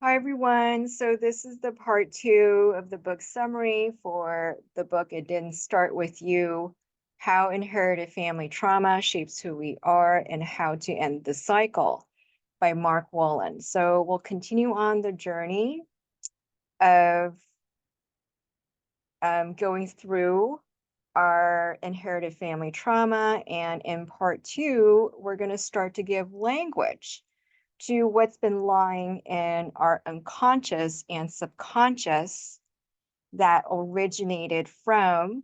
Hi, everyone. So, this is the part two of the book summary for the book It Didn't Start With You: How Inherited Family Trauma Shapes Who We Are and How to End the Cycle by Mark Wolynn. So, we'll continue on the journey of going through our inherited family trauma. And in part two, we're going to start to give language to what's been lying in our unconscious and subconscious that originated from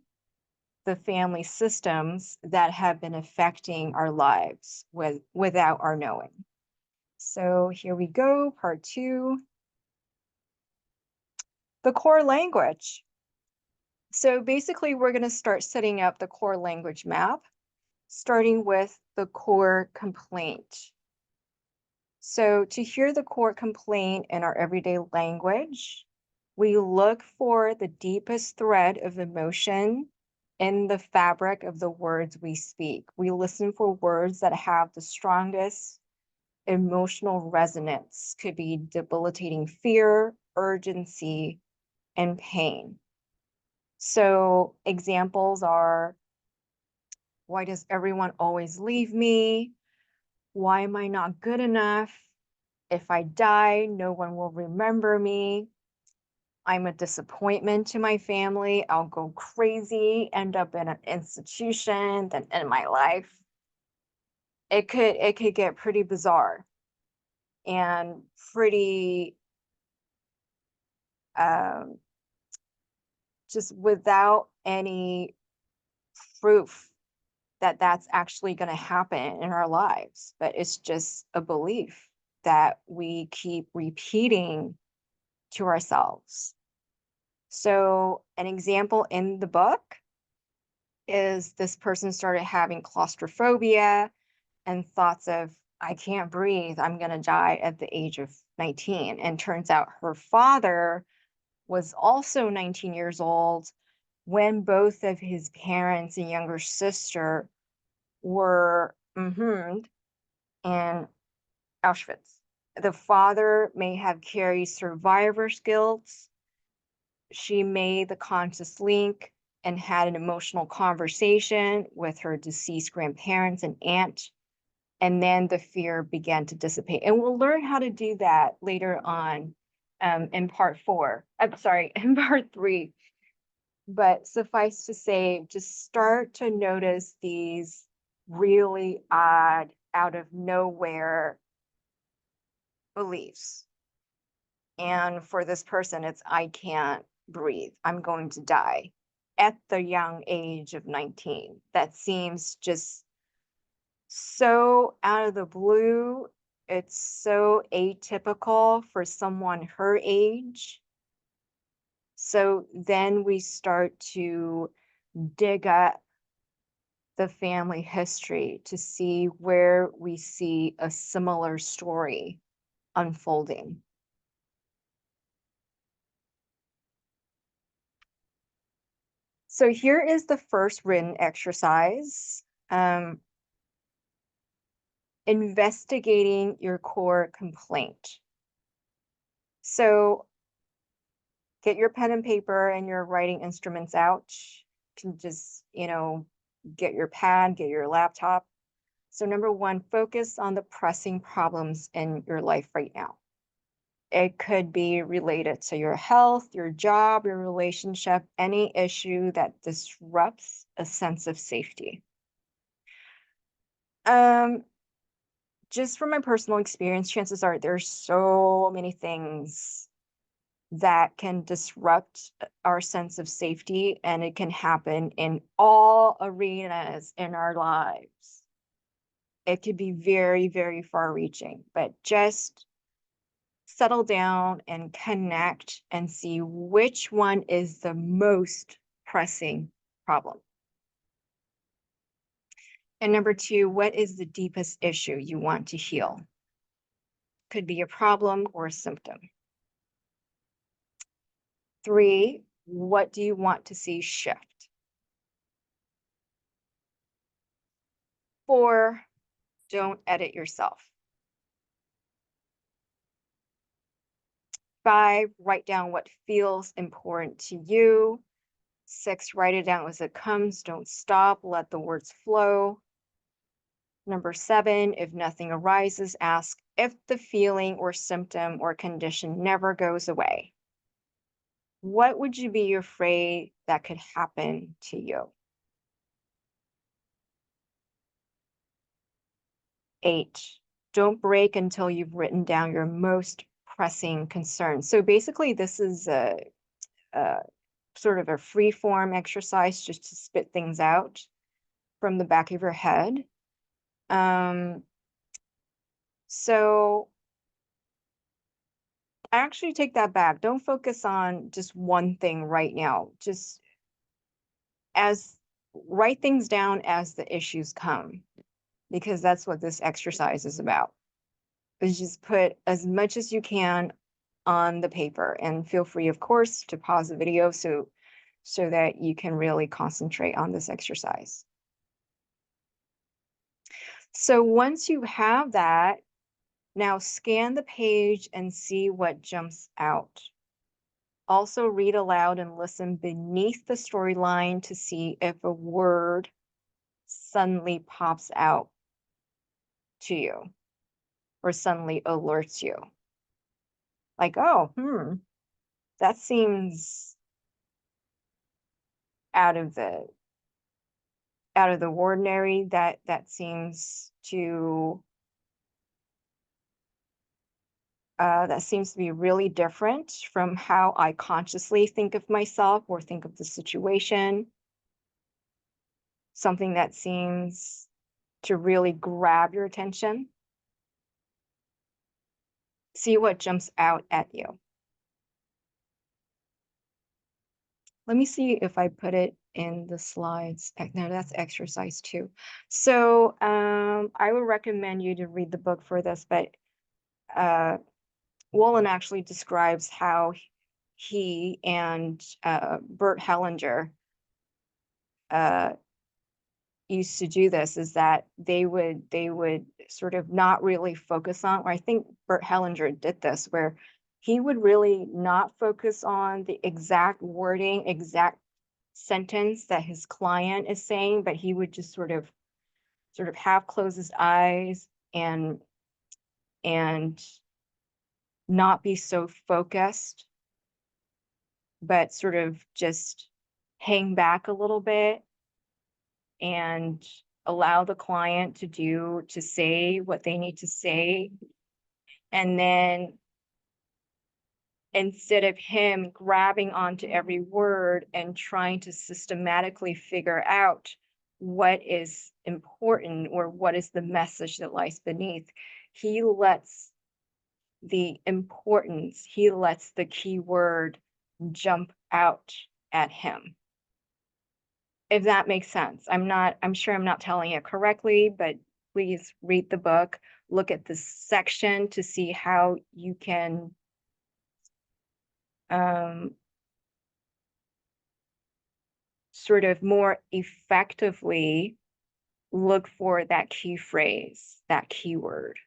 the family systems that have been affecting our lives without our knowing. So here we go, part two, the core language. So basically, we're going to start setting up the core language map, starting with the core complaint. So to hear the core complaint in our everyday language, we look for the deepest thread of emotion in the fabric of the words we speak. We listen for words that have the strongest emotional resonance, could be debilitating fear, urgency, and pain. So examples are, why does everyone always leave me? Why am I not good enough? If I die, no one will remember me. I'm a disappointment to my family. I'll go crazy, end up in an institution, then end my life. It could get pretty bizarre and pretty um, just without any proof that that's actually going to happen in our lives. But it's just a belief that we keep repeating to ourselves. So, an example in the book is this person started having claustrophobia and thoughts of, I can't breathe, I'm going to die at the age of 19. And turns out her father was also 19 years old when both of his parents and younger sister were in Auschwitz. The father may have carried survivor's guilt. She made the conscious link and had an emotional conversation with her deceased grandparents and aunt. And then the fear began to dissipate. And we'll learn how to do that later on in part four. I'm sorry, in part three. But suffice to say, just start to notice these really odd, out of nowhere beliefs. And for this person, it's, I can't breathe. I'm going to die at the young age of 19. That seems just so out of the blue. It's so atypical for someone her age. So then we start to dig up the family history to see where we see a similar story unfolding. So here is the first written exercise. Investigating your core complaint. So get your pen and paper and your writing instruments out. You can just, get your pad, get your laptop. So number one, focus on the pressing problems in your life right now. It could be related to your health, your job, your relationship, any issue that disrupts a sense of safety. Just from my personal experience, chances are there's so many things that can disrupt our sense of safety, and it can happen in all arenas in our lives. It could be very, very far reaching, but just settle down and connect and see which one is the most pressing problem. And number two, what is the deepest issue you want to heal? Could be a problem or a symptom. Three, what do you want to see shift? Four, don't edit yourself. 5, write down what feels important to you. 6, write it down as it comes. Don't stop. Let the words flow. Number 7, if nothing arises, ask if the feeling or symptom or condition never goes away. What would you be afraid that could happen to you? 8, don't break until you've written down your most pressing concerns. So basically, this is a sort of a free form exercise just to spit things out from the back of your head. Um, so I actually take that back. Don't focus on just one thing right now. Just as write things down as the issues come, because that's what this exercise is about. Is just put as much as you can on the paper, and feel free, of course, to pause the video so that you can really concentrate on this exercise. So once you have that, now scan the page and see what jumps out. Also read aloud and listen beneath the storyline to see if a word suddenly pops out to you or suddenly alerts you. Like, oh, that seems out of the ordinary. That seems to be really different from how I consciously think of myself or think of the situation. Something that seems to really grab your attention. See what jumps out at you. Let me see if I put it in the slides. No, that's exercise 2. So I would recommend you to read the book for this, but Wolynn actually describes how he and Bert Hellinger used to do this, is that they would sort of not really focus on, or I think Bert Hellinger did this, where he would really not focus on the exact wording, exact sentence that his client is saying, but he would just sort of half close his eyes and not be so focused, but sort of just hang back a little bit and allow the client to say what they need to say. And then instead of him grabbing onto every word and trying to systematically figure out what is important or what is the message that lies beneath, he lets the importance, he lets the key word jump out at him. If that makes sense. I'm sure I'm not telling it correctly, but please read the book, look at this section to see how you can sort of more effectively look for that key phrase, that keyword.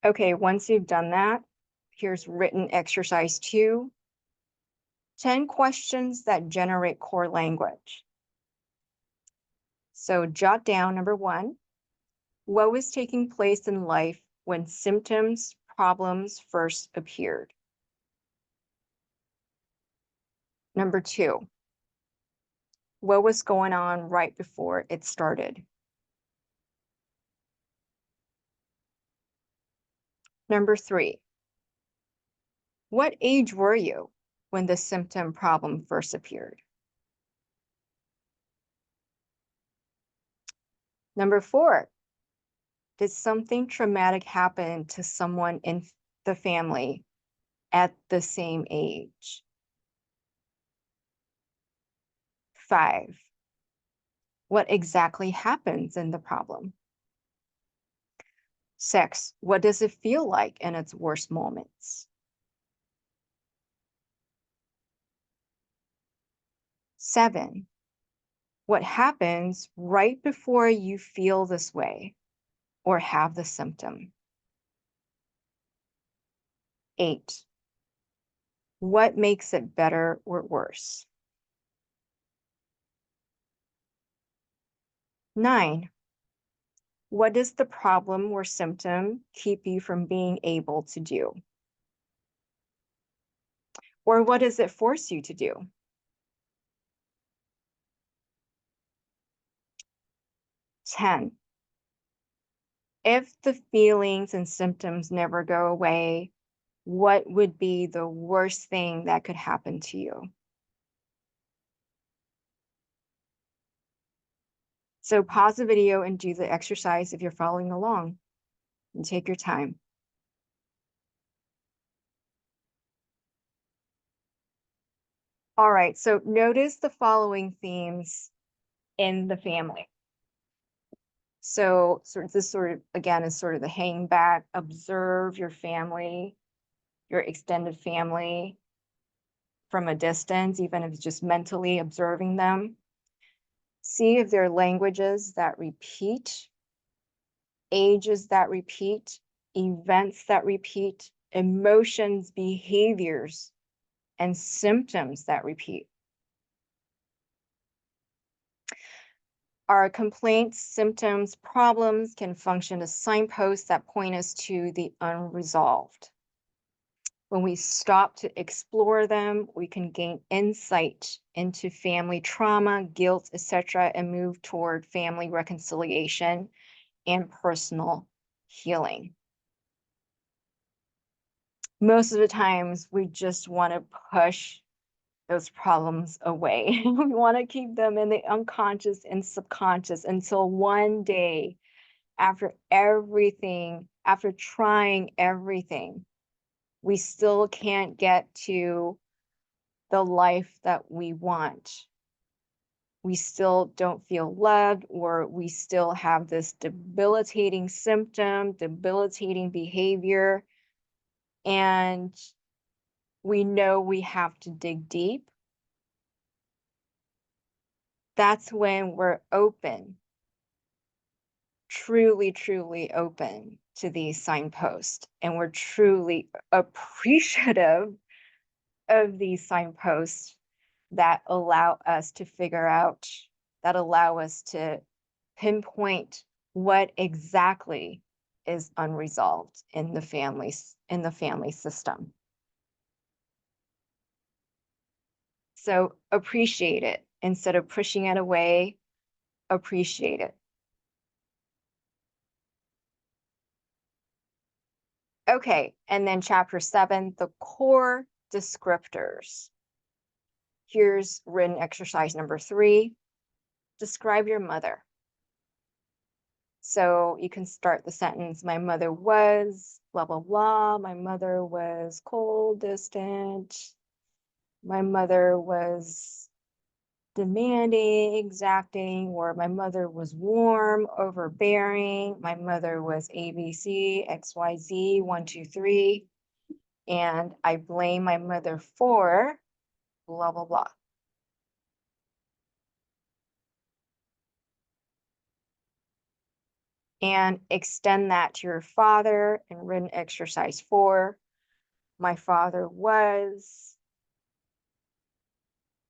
Okay, once you've done that, here's written exercise 2. 10 questions that generate core language. So jot down number 1, what was taking place in life when symptoms, problems first appeared? Number 2, what was going on right before it started? Number 3, what age were you when the symptom problem first appeared? Number 4, did something traumatic happen to someone in the family at the same age? 5, what exactly happens in the problem? 6, what does it feel like in its worst moments? 7, what happens right before you feel this way or have the symptom? 8, what makes it better or worse? 9, what does the problem or symptom keep you from being able to do? Or what does it force you to do? 10, if the feelings and symptoms never go away, what would be the worst thing that could happen to you? So pause the video and do the exercise if you're following along, and take your time. All right, so notice the following themes in the family. So this sort of, again, is sort of the hang back, observe your family, your extended family from a distance, even if it's just mentally observing them. See if there are languages that repeat, ages that repeat, events that repeat, emotions, behaviors, and symptoms that repeat. Our complaints, symptoms, problems can function as signposts that point us to the unresolved. When we stop to explore them, we can gain insight into family trauma, guilt, etc., and move toward family reconciliation and personal healing. Most of the times, we just want to push those problems away. We want to keep them in the unconscious and subconscious until one day, after everything, after trying everything, we still can't get to the life that we want. We still don't feel loved, or we still have this debilitating symptom, debilitating behavior, and we know we have to dig deep. That's when we're open, truly, truly open to these signposts, and we're truly appreciative of these signposts that allow us to figure out, that allow us to pinpoint what exactly is unresolved in the family system. So appreciate it instead of pushing it away. Appreciate it. Okay, and then chapter 7, the core descriptors. Here's written exercise number 3. Describe your mother. So you can start the sentence, my mother was blah, blah, blah. My mother was cold, distant. My mother was demanding, exacting, or my mother was warm, overbearing. My mother was ABC, XYZ, 1, 2, 3. And I blame my mother for blah, blah, blah. And extend that to your father in written exercise 4. My father was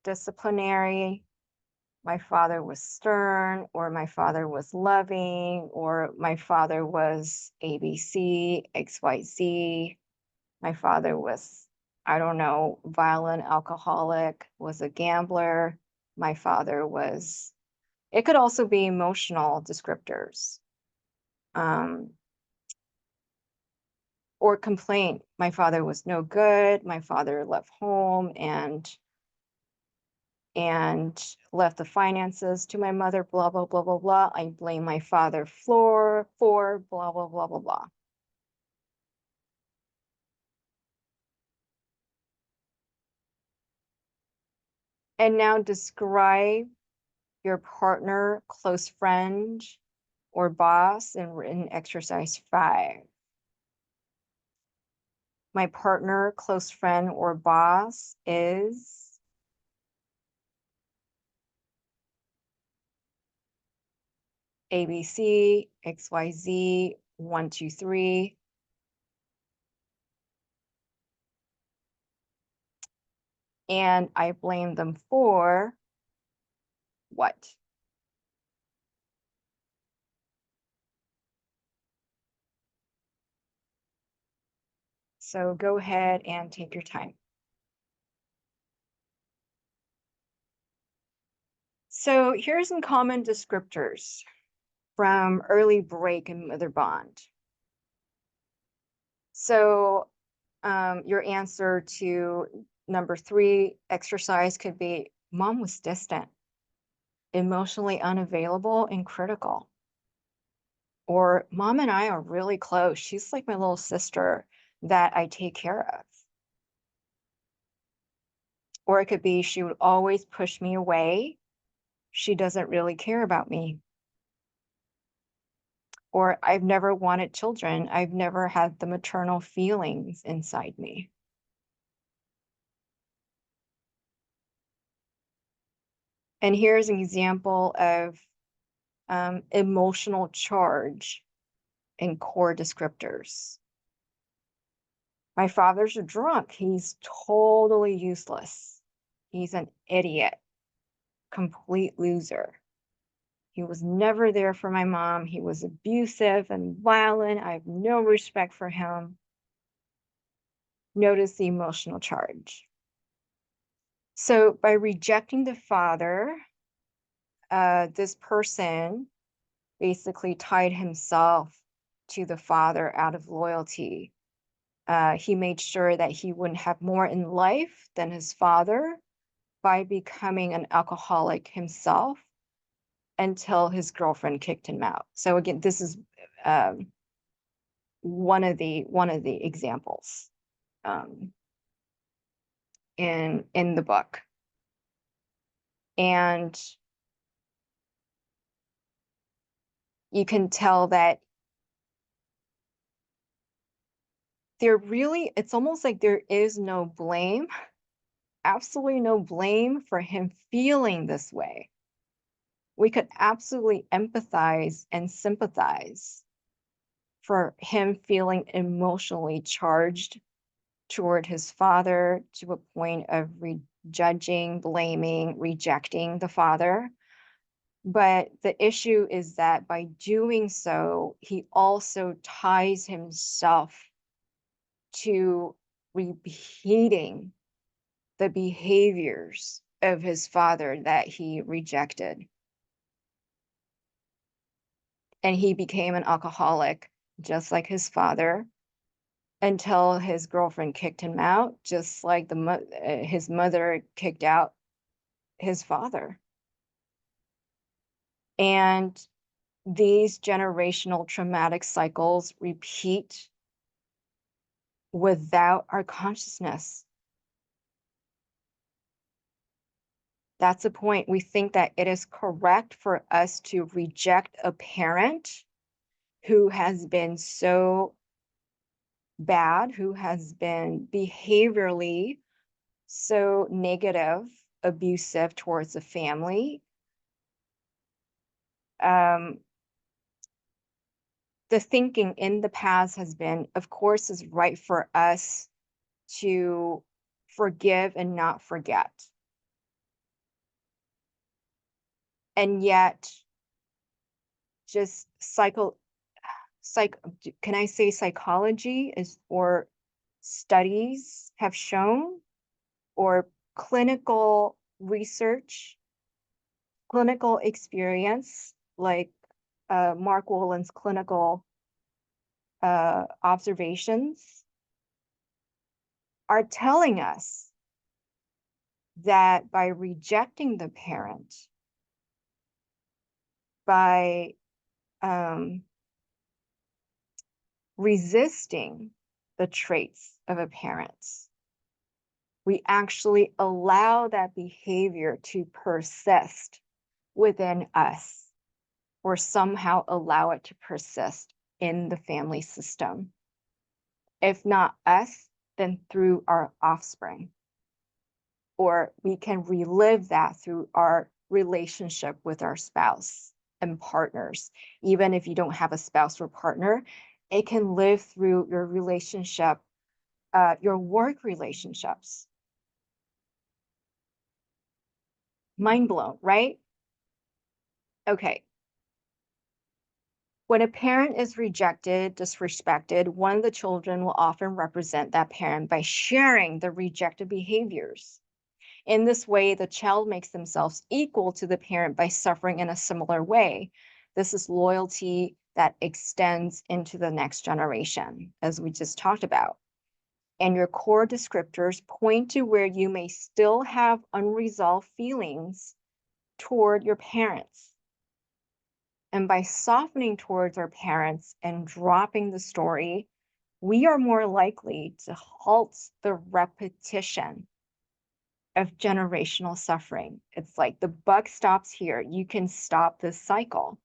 disciplinary. My father was stern, or my father was loving, or my father was ABC, XYZ. My father was, I don't know, violent, alcoholic, was a gambler. My father was, it could also be emotional descriptors. Or complaint. My father was no good. My father left home and left the finances to my mother, blah, blah, blah, blah, blah. I blame my father for blah, blah, blah, blah, blah. And now describe your partner, close friend, or boss in written exercise 5. My partner, close friend, or boss is, ABC, XYZ, 1, 2, 3. And I blame them for what? So go ahead and take your time. So here's some common descriptors from early break and mother bond. So your answer to number 3, exercise, could be mom was distant, emotionally unavailable, and critical. Or mom and I are really close. She's like my little sister that I take care of. Or it could be she would always push me away. She doesn't really care about me. Or I've never wanted children. I've never had the maternal feelings inside me. And here's an example of emotional charge in core descriptors. My father's a drunk. He's totally useless. He's an idiot, complete loser. He was never there for my mom. He was abusive and violent. I have no respect for him. Notice the emotional charge. So by rejecting the father, this person basically tied himself to the father out of loyalty. He made sure that he wouldn't have more in life than his father by becoming an alcoholic himself until his girlfriend kicked him out. So again, this is one of the examples in the book. And you can tell that it's almost like there is no blame, absolutely no blame for him feeling this way. We could absolutely empathize and sympathize for him feeling emotionally charged toward his father to a point of judging, blaming, rejecting the father. But the issue is that by doing so, he also ties himself to repeating the behaviors of his father that he rejected. And he became an alcoholic, just like his father, until his girlfriend kicked him out, just like his mother kicked out his father. And these generational traumatic cycles repeat without our consciousness. That's the point. We think that it is correct for us to reject a parent who has been so bad, who has been behaviorally so negative, abusive towards the family. The thinking in the past has been, of course, it's right for us to forgive and not forget. And yet, just can I say psychology is, or studies have shown, or clinical research, clinical experience, like Mark Wolynn's clinical observations, are telling us that by rejecting the parent, by resisting the traits of a parent, we actually allow that behavior to persist within us, or somehow allow it to persist in the family system. If not us, then through our offspring. Or we can relive that through our relationship with our spouse. and partners. Even if you don't have a spouse or partner, it can live through your relationship, your work relationships. Mind blown, right? Okay. When a parent is rejected, disrespected, one of the children will often represent that parent by sharing the rejected behaviors. In this way, the child makes themselves equal to the parent by suffering in a similar way. This is loyalty that extends into the next generation, as we just talked about. And your core descriptors point to where you may still have unresolved feelings toward your parents. And by softening towards our parents and dropping the story, we are more likely to halt the repetition of generational suffering. It's like the buck stops here. You can stop this cycle,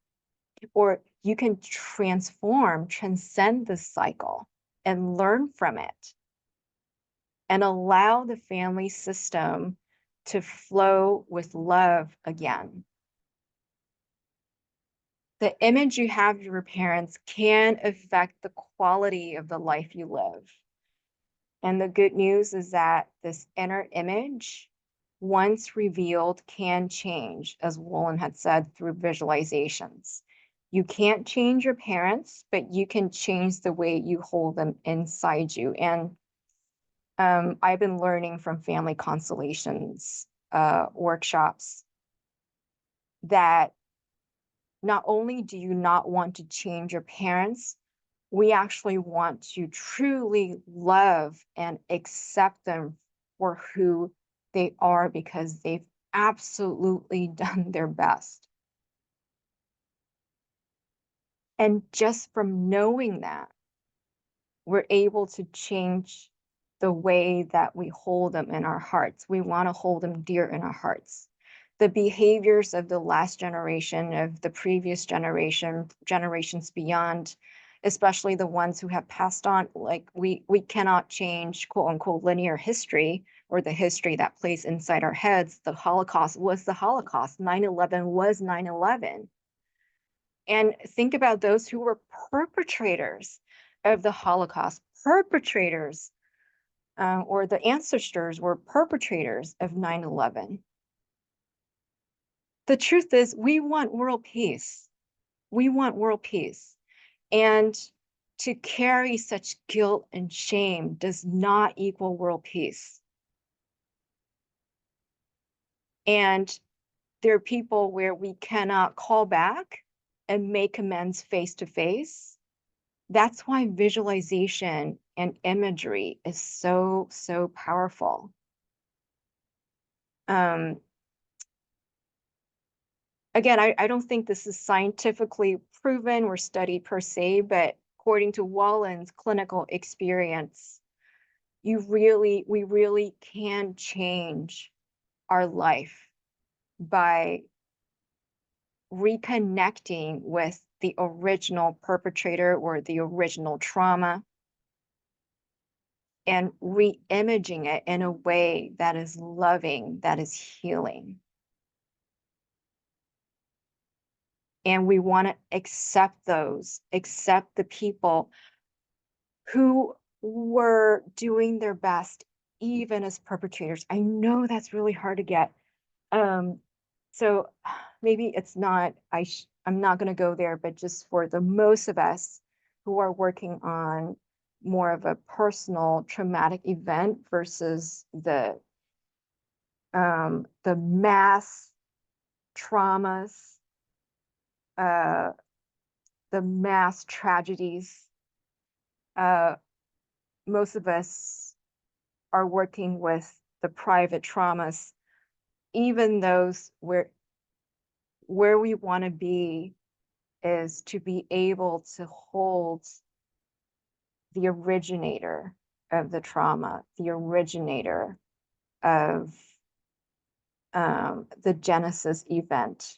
or you can transcend this cycle and learn from it and allow the family system to flow with love again. The image you have of your parents can affect the quality of the life you live. And the good news is that this inner image, once revealed, can change, as Wolynn had said, through visualizations. You can't change your parents, but you can change the way you hold them inside you. And I've been learning from family constellations workshops that not only do you not want to change your parents, we actually want to truly love and accept them for who they are because they've absolutely done their best. And just from knowing that, we're able to change the way that we hold them in our hearts. We want to hold them dear in our hearts. The behaviors of the last generation, of the previous generation, generations beyond, especially the ones who have passed on, like we cannot change quote unquote linear history or the history that plays inside our heads. The Holocaust was the Holocaust. 9/11 was 9/11. And think about those who were perpetrators of the Holocaust, perpetrators, or the ancestors were perpetrators of 9/11. The truth is, we want world peace. We want world peace. And to carry such guilt and shame does not equal world peace. And there are people where we cannot call back and make amends face to face. That's why visualization and imagery is so, so powerful. Again, I don't think this is scientifically proven or studied per se, but according to Wolynn's clinical experience, we really can change our life by reconnecting with the original perpetrator or the original trauma and re-imaging it in a way that is loving, that is healing. And we want to accept the people who were doing their best, even as perpetrators. I know that's really hard to get. So maybe it's not, I'm not going to go there, but just for the most of us who are working on more of a personal traumatic event versus the mass traumas, the mass tragedies. Most of us are working with the private traumas, even those where we want to be is to be able to hold the originator of the trauma, the originator of the Genesis event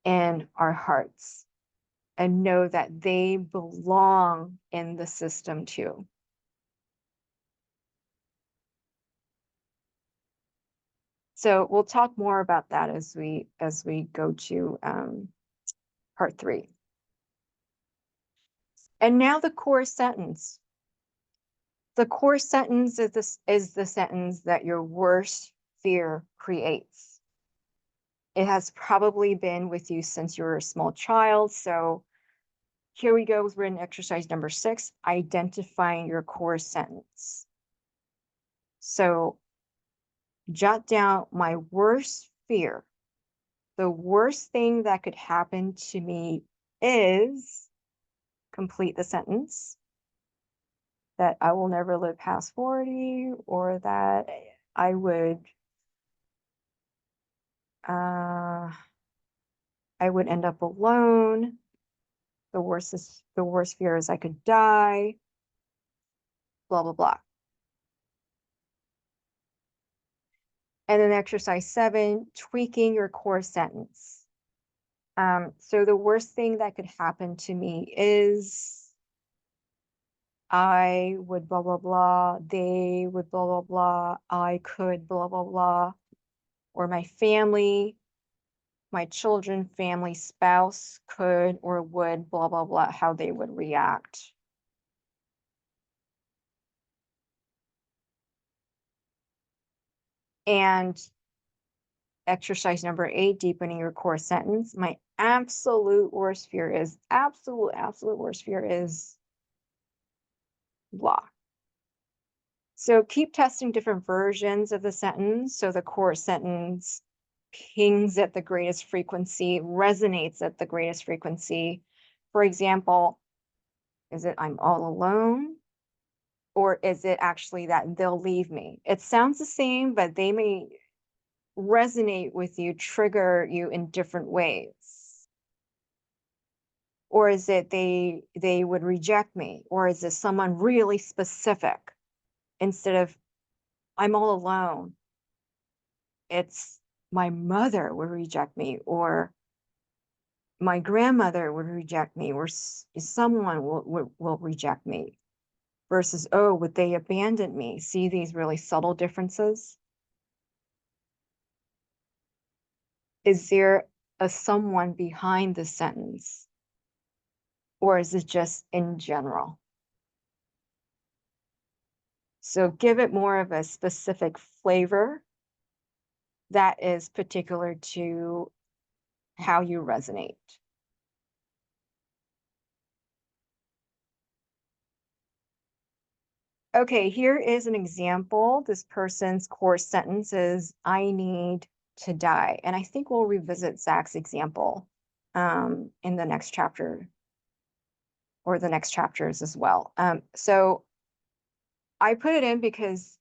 in our hearts, and know that they belong in the system too. 'Cause So we'll talk more about that as we go to part 3. And now the core sentence. The core sentence is the sentence that your worst fear creates. It has probably been with you since you were a small child. So here we go with written exercise number 6, identifying your core sentence. So jot down my worst fear. The worst thing that could happen to me is, complete the sentence, that I will never live past 40, or that I would end up alone. The worst fear is I could die, blah, blah, blah. And then exercise 7, tweaking your core sentence. So the worst thing that could happen to me is I would blah, blah, blah, they would blah, blah, blah, I could blah, blah, blah, or my family, my children, family, spouse could or would blah, blah, blah, how they would react. And exercise number 8, deepening your core sentence. My absolute worst fear is, absolute worst fear is blah. So keep testing different versions of the sentence. So the core sentence pings at the greatest frequency, resonates at the greatest frequency. For example, is it I'm all alone? Or is it actually that they'll leave me? It sounds the same, but they may resonate with you, trigger you in different ways. Or is it they would reject me? Or is it someone really specific? Instead of I'm all alone, it's my mother would reject me, or my grandmother would reject me, or someone will reject me, versus, oh, would they abandon me? See these really subtle differences? Is there a someone behind the sentence, or is it just in general? So give it more of a specific flavor that is particular to how you resonate. Okay, here is an example. This person's core sentence is, I need to die. And I think we'll revisit Zach's example in the next chapter, or the next chapters as well. So I put it in because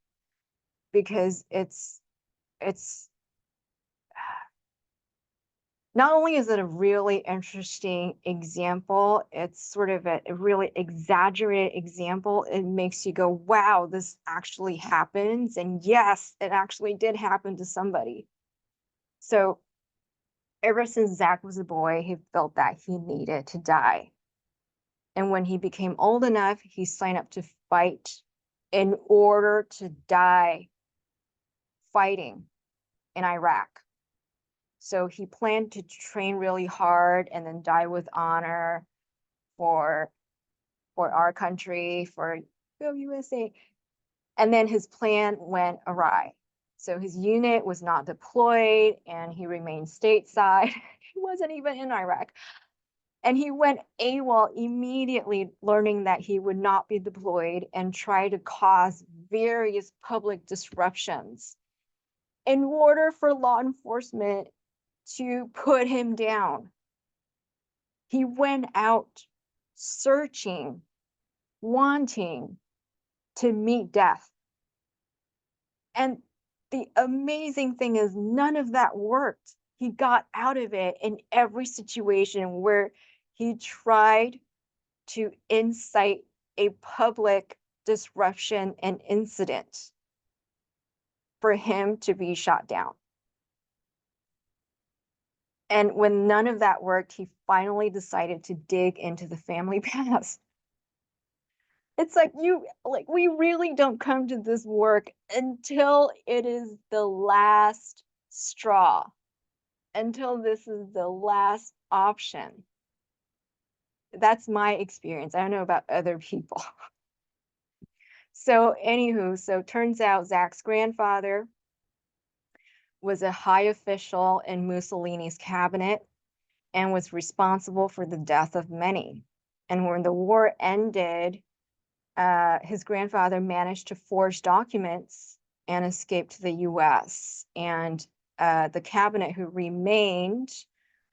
it's not only is it a really interesting example, it's sort of a really exaggerated example. It makes you go, wow, this actually happens. And yes, it actually did happen to somebody. So ever since Zach was a boy, he felt that he needed to die. And when he became old enough, he signed up to fight in order to die fighting in Iraq. So he planned to train really hard and then die with honor for our country, for Go USA. And then his plan went awry. So his unit was not deployed and he remained stateside. He wasn't even in Iraq. And he went AWOL immediately, learning that he would not be deployed, and tried to cause various public disruptions in order for law enforcement to put him down. He went out searching, wanting to meet death. And the amazing thing is, none of that worked. He got out of it in every situation where he tried to incite a public disruption and incident for him to be shot down. And when none of that worked, he finally decided to dig into the family past. It's like, we really don't come to this work until it is the last straw until this is the last option. That's my experience. I don't know about other people. So, anywho, so turns out Zach's grandfather was a high official in Mussolini's cabinet and was responsible for the death of many. And when the war ended, his grandfather managed to forge documents and escape to the US. And the cabinet who remained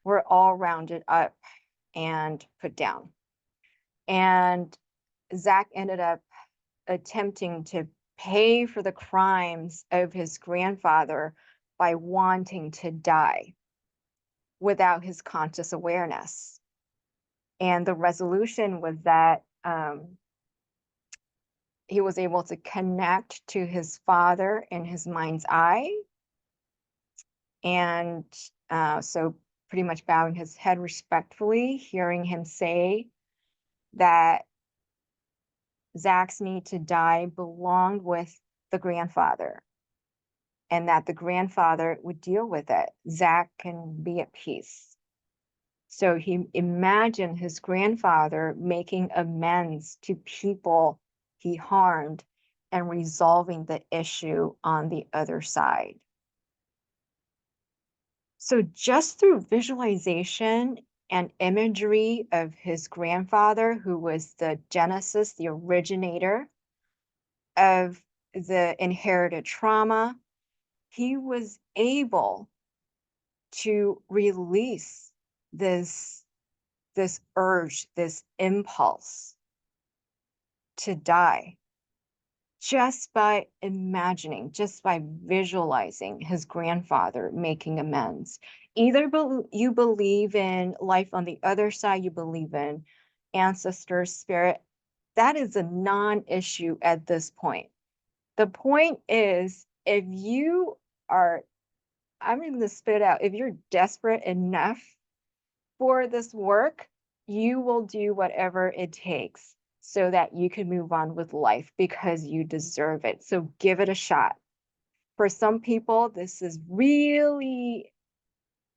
were all rounded up and put down. And Zach ended up attempting to pay for the crimes of his grandfather by wanting to die without his conscious awareness. And the resolution was that he was able to connect to his father in his mind's eye. And so pretty much bowing his head respectfully, hearing him say that Zach's need to die belonged with the grandfather and that the grandfather would deal with it. Zach can be at peace. So he imagined his grandfather making amends to people he harmed and resolving the issue on the other side. So just through visualization and imagery of his grandfather, who was the genesis, the originator of the inherited trauma, he was able to release this urge, this impulse to die just by imagining, just by visualizing his grandfather making amends. Either you believe in life on the other side, you believe in ancestors, spirit, that is a non-issue at this point. The point is, if you are, I'm going to spit it out, if you're desperate enough for this work, you will do whatever it takes so that you can move on with life because you deserve it. So give it a shot. For some people,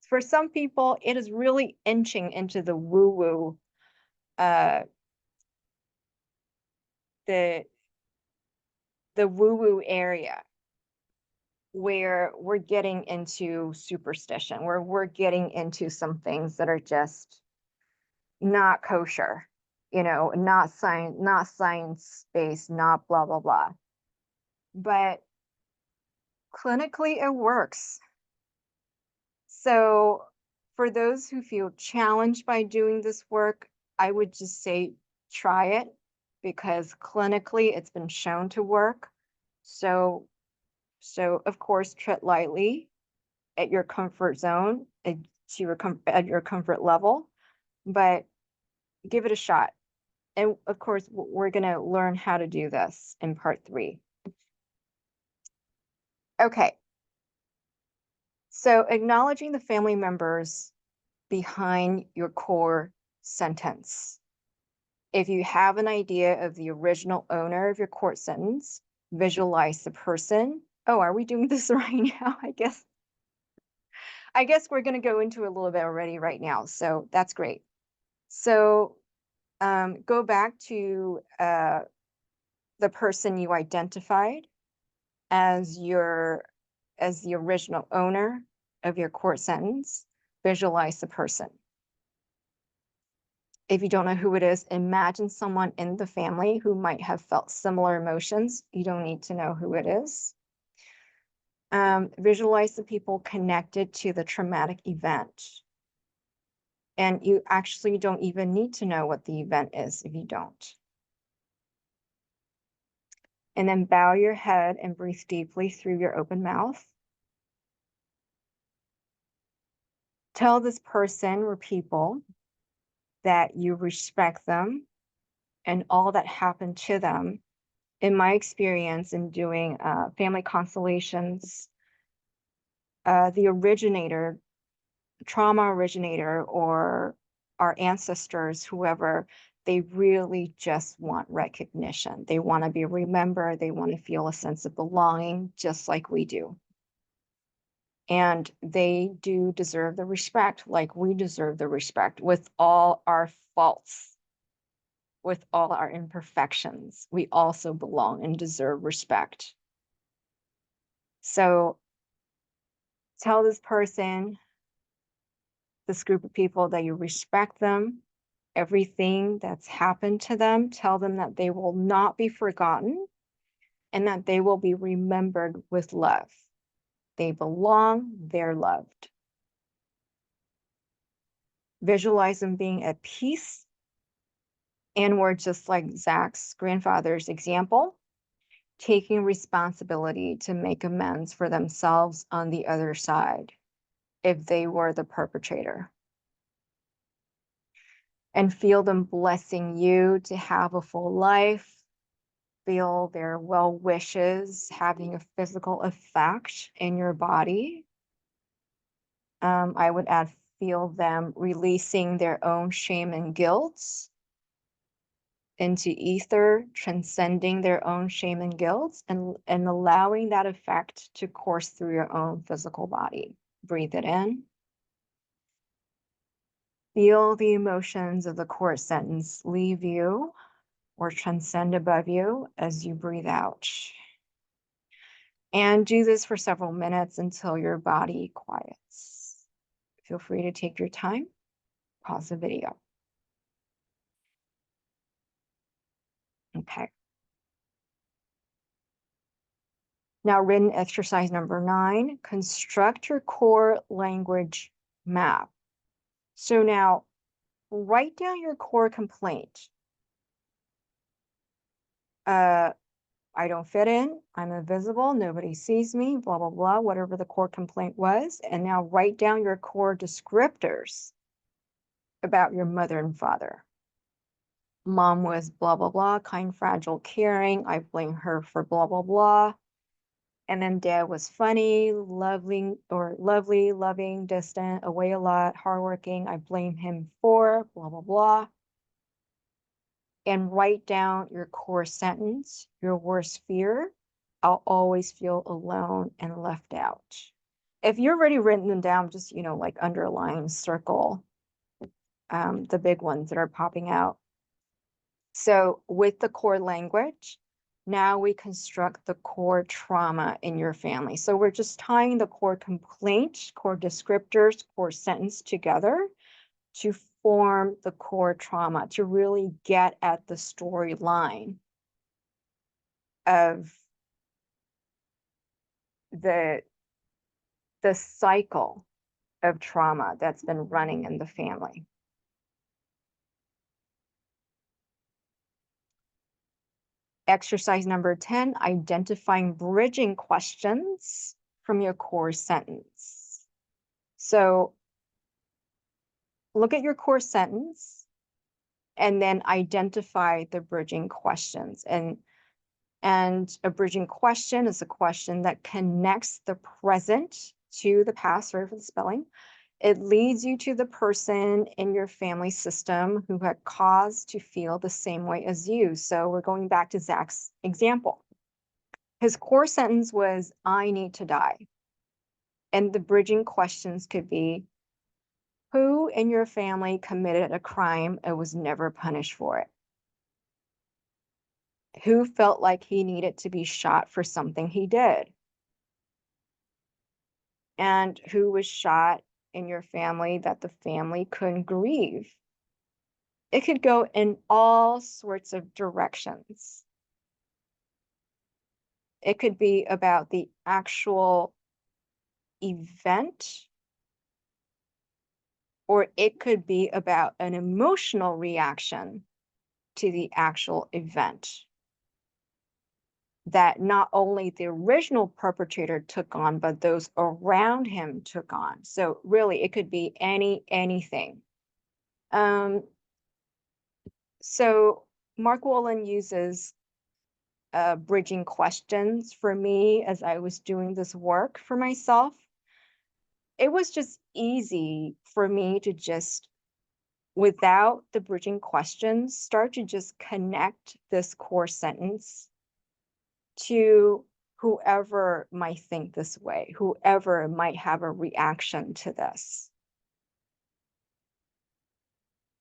for some people, it is really inching into the woo-woo, the woo-woo area where we're getting into superstition, where we're getting into some things that are just not kosher, not science based, not blah blah blah. But clinically it works. So for those who feel challenged by doing this work, I would just say try it because clinically it's been shown to work. So of course tread lightly at your comfort zone, at your comfort level, but give it a shot. And of course, we're going to learn how to do this in part 3. Okay. So acknowledging the family members behind your core sentence. If you have an idea of the original owner of your court sentence, visualize the person. Oh, are we doing this right now? I guess we're going to go into a little bit already right now. So that's great. So go back to the person you identified as the original owner of your court sentence. Visualize the person. If you don't know who it is, imagine someone in the family who might have felt similar emotions. You don't need to know who it is. Visualize the people connected to the traumatic event. And you actually don't even need to know what the event is if you don't. And then bow your head and breathe deeply through your open mouth. Tell this person or people that you respect them and all that happened to them. In my experience in doing family constellations, the trauma originator, or our ancestors, whoever, they really just want recognition. They want to be remembered. They want to feel a sense of belonging, just like we do. And they do deserve the respect, like we deserve the respect with all our faults, with all our imperfections. We also belong and deserve respect. So tell this person, this group of people, that you respect them, everything that's happened to them. Tell them that they will not be forgotten and that they will be remembered with love. They belong, they're loved. Visualize them being at peace. And we're just like Zach's grandfather's example, taking responsibility to make amends for themselves on the other side if they were the perpetrator. And feel them blessing you to have a full life. Feel their well wishes having a physical effect in your body. I would add, feel them releasing their own shame and guilt into ether, transcending their own shame and guilt, and allowing that effect to course through your own physical body. Breathe it in. Feel the emotions of the core sentence leave you or transcend above you as you breathe out. And do this for several minutes until your body quiets. Feel free to take your time, pause the video. Okay. Now, written exercise number 9, construct your core language map. So now, write down your core complaint. I don't fit in, I'm invisible, nobody sees me, blah, blah, blah, whatever the core complaint was. And now write down your core descriptors about your mother and father. Mom was blah, blah, blah, kind, fragile, caring. I blame her for blah, blah, blah. And then dad was funny, lovely, loving, distant, away a lot, hardworking. I blame him for blah, blah, blah. And write down your core sentence, your worst fear. I'll always feel alone and left out. If you've already written them down, just, like underline, circle the big ones that are popping out. So with the core language, now we construct the core trauma in your family. So we're just tying the core complaint, core descriptors, core sentence together to form the core trauma, to really get at the storyline of the cycle of trauma that's been running in the family. Exercise number 10, identifying bridging questions from your core sentence. So look at your core sentence and then identify the bridging questions. And a bridging question is a question that connects the present to the past. Sorry for the spelling. It leads you to the person in your family system who had cause to feel the same way as you. So we're going back to Zach's example. His core sentence was, I need to die. And the bridging questions could be, who in your family committed a crime and was never punished for it? Who felt like he needed to be shot for something he did? And who was shot in your family that the family couldn't grieve? It could go in all sorts of directions. It could be about the actual event, or it could be about an emotional reaction to the actual event that not only the original perpetrator took on, but those around him took on. So really, it could be anything. So Mark Wolynn uses bridging questions for me as I was doing this work for myself. It was just easy for me to just, without the bridging questions, start to just connect this core sentence to whoever might think this way, whoever might have a reaction to this.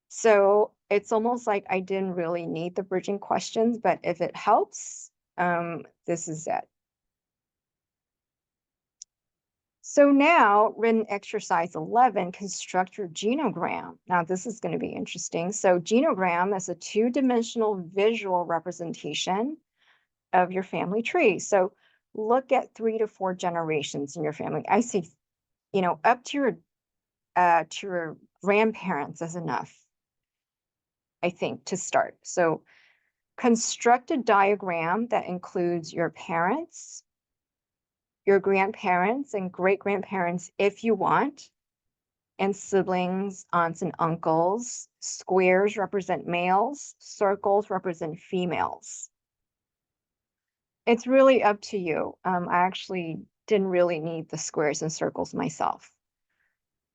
So it's almost like I didn't really need the bridging questions, but if it helps, this is it. So now, written exercise 11, construct your genogram. Now, this is going to be interesting. So genogram is a two-dimensional visual representation of your family tree. So look at 3 to 4 generations in your family. I say, up to your grandparents is enough, I think, to start. So construct a diagram that includes your parents, your grandparents, and great-grandparents if you want, and siblings, aunts and uncles. Squares represent males, circles represent females. It's really up to you. I actually didn't really need the squares and circles myself.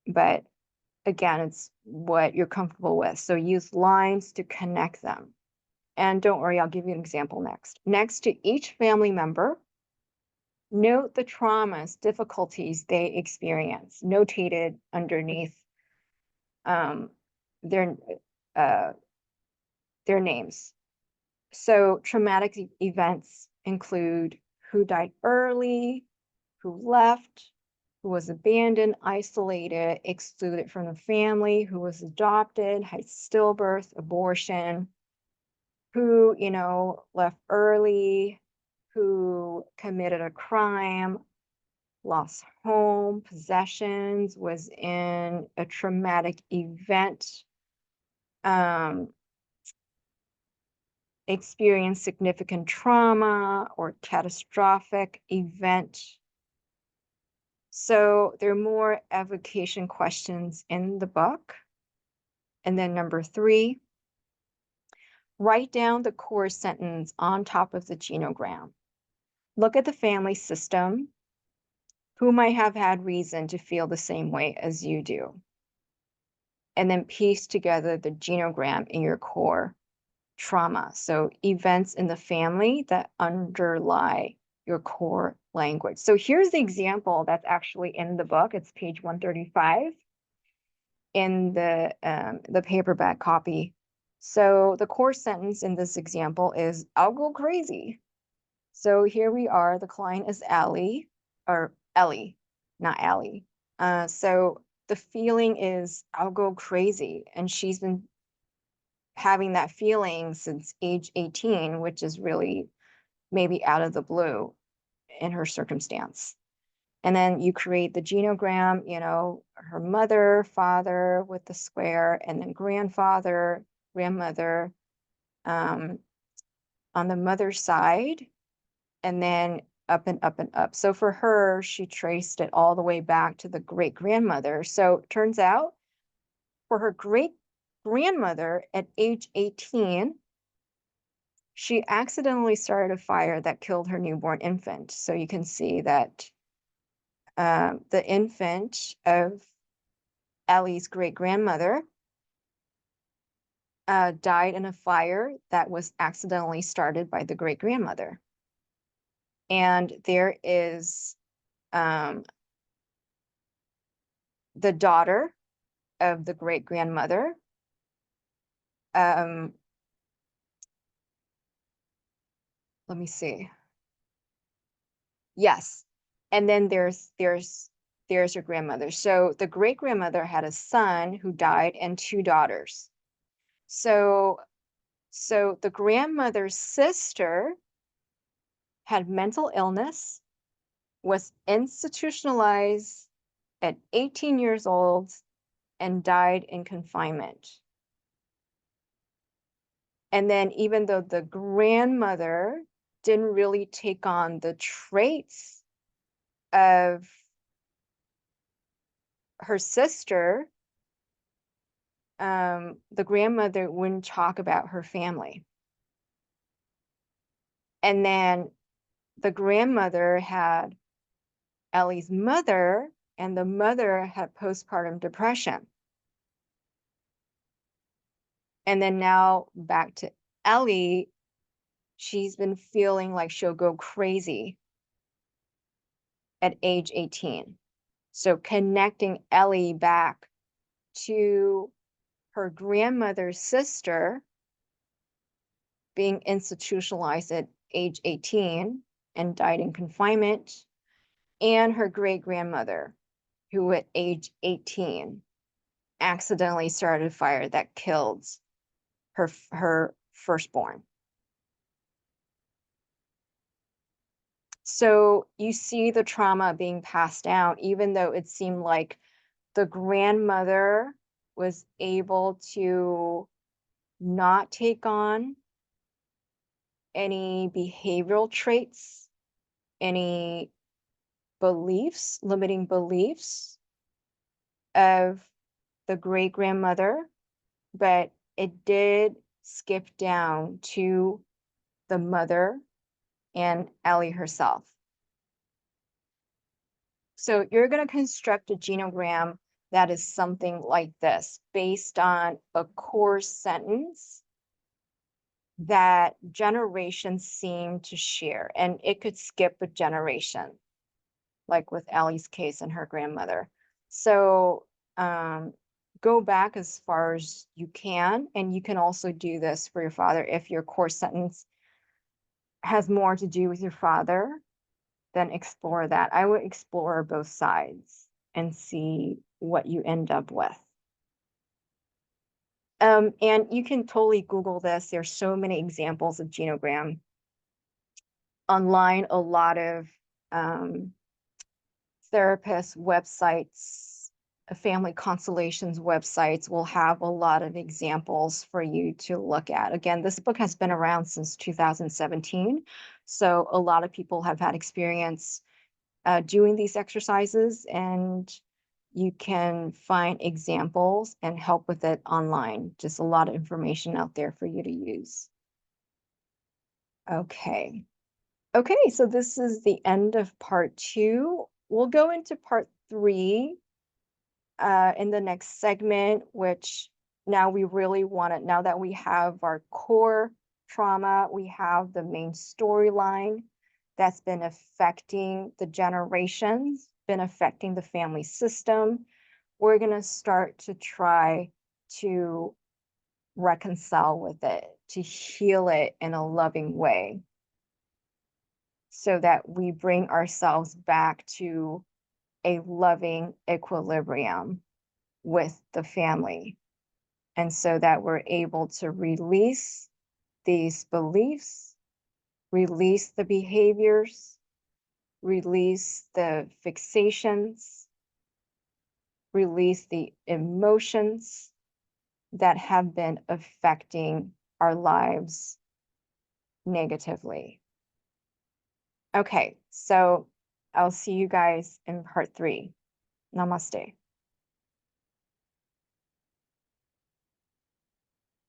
But again, it's what you're comfortable with. So use lines to connect them. And don't worry, I'll give you an example next. Next to each family member, note the traumas, difficulties they experience, notated underneath their names. So traumatic events include who died early, who left, who was abandoned, isolated, excluded from the family, who was adopted, had stillbirth, abortion, who, left early, who committed a crime, lost home, possessions, was in a traumatic event, experienced significant trauma or catastrophic event. So there are more evocation questions in the book. And then number 3, write down the core sentence on top of the genogram. Look at the family system. Who might have had reason to feel the same way as you do? And then piece together the genogram in your core trauma. So events in the family that underlie your core language. So here's the example that's actually in the book. It's page 135 in the paperback copy. So the core sentence in this example is, I'll go crazy. So here we are. The client is Ellie, not Allie. So the feeling is, I'll go crazy. And she's been having that feeling since age 18, which is really maybe out of the blue in her circumstance. And then you create the genogram, her mother, father with the square, and then grandfather, grandmother on the mother's side, and then up and up and up. So for her, she traced it all the way back to the great grandmother. So it turns out for her great grandmother at age 18, she accidentally started a fire that killed her newborn infant. So you can see that the infant of Ellie's great grandmother died in a fire that was accidentally started by the great grandmother. And there is the daughter of the great grandmother. Let me see. Yes. And then there's her grandmother. So the great grandmother had a son who died and 2 daughters. So the grandmother's sister had mental illness, was institutionalized at 18 years old, and died in confinement. And then even though the grandmother didn't really take on the traits of her sister, the grandmother wouldn't talk about her family. And then the grandmother had Ellie's mother, and the mother had postpartum depression. And then now back to Ellie, she's been feeling like she'll go crazy at age 18. So connecting Ellie back to her grandmother's sister being institutionalized at age 18 and died in confinement, and her great-grandmother, who at age 18 accidentally started a fire that killed her firstborn. So you see the trauma being passed down, even though it seemed like the grandmother was able to not take on any behavioral traits, any beliefs, limiting beliefs of the great-grandmother, but it did skip down to the mother and Ellie herself. So you're going to construct a genogram that is something like this, based on a core sentence that generations seem to share, and it could skip a generation, like with Ellie's case and her grandmother. So go back as far as you can, and you can also do this for your father. If your core sentence has more to do with your father, then explore that. I would explore both sides and see what you end up with. And you can totally Google this. There's so many examples of genogram online. A lot of therapists' websites, family constellations websites will have a lot of examples for you to look at. Again, this book has been around since 2017, so a lot of people have had experience doing these exercises, and you can find examples and help with it online. Just a lot of information out there for you to use. Okay. Okay, so this is the end of part 2. We'll go into part 3 in the next segment, which now we really want it. Now that we have our core trauma, we have the main storyline that's been affecting the generations, been affecting the family system. We're going to start to try to reconcile with it, to heal it in a loving way, so that we bring ourselves back to a loving equilibrium with the family. And so that we're able to release these beliefs, release the behaviors, release the fixations, release the emotions that have been affecting our lives negatively. Okay, so I'll see you guys in part 3. Namaste.